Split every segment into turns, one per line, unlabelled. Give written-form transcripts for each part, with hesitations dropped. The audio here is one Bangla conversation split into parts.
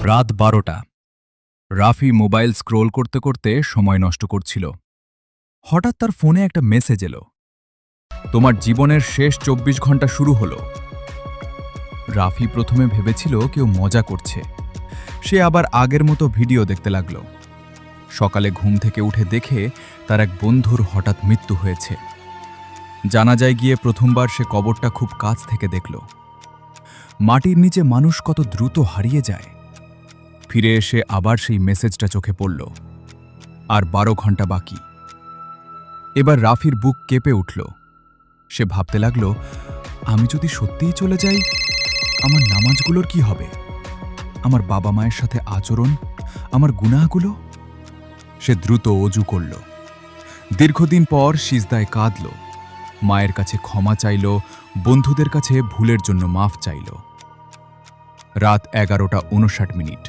রাত 12টা। রাফি মোবাইল স্ক্রোল করতে করতে সময় নষ্ট করছিল। হঠাৎ তার ফোনে একটা মেসেজ এলো, তোমার জীবনের শেষ 24 ঘন্টা শুরু হলো। রাফি প্রথমে ভেবেছিল কেউ মজা করছে। সে আবার আগের মতো ভিডিও দেখতে লাগল। সকালে ঘুম থেকে উঠে দেখে তার এক বন্ধুর হঠাৎ মৃত্যু হয়েছে। জানাজায় গিয়ে প্রথমবার সে কবরটা খুব কাছ থেকে দেখল। মাটির নিচে মানুষ কত দ্রুত হারিয়ে যায়। ফিরে এসে আবার সেই মেসেজটা চোখে পড়ল। আর 12 ঘন্টা বাকি। এবার রাফির বুক কেঁপে উঠল। সে ভাবতে লাগল, আমি যদি সত্যিই চলে যাই, আমার নামাজগুলোর কি হবে? আমার বাবা মায়ের সাথে আচরণ, আমার গুনাহগুলো? সে দ্রুত অজু করল। দীর্ঘদিন পর সিজদায় কাঁদল। মায়ের কাছে ক্ষমা চাইল, বন্ধুদের কাছে ভুলের জন্য মাফ চাইল। রাত 11:59।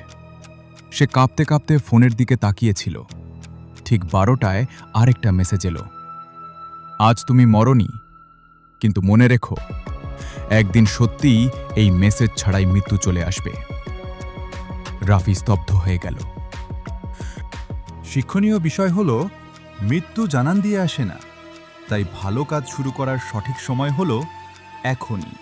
সে কাঁপতে কাঁপতে ফোনের দিকে তাকিয়েছিল। ঠিক 12টায় আরেকটা মেসেজ এলো, আজ তুমি মরনি, কিন্তু মনে রেখো, একদিন সত্যিই এই মেসেজ ছাড়াই মৃত্যু চলে আসবে। রাফি স্তব্ধ হয়ে গেল।
শিক্ষণীয় বিষয় হল, মৃত্যু জানান দিয়ে আসে না, তাই ভালো কাজ শুরু করার সঠিক সময় হল এখনই।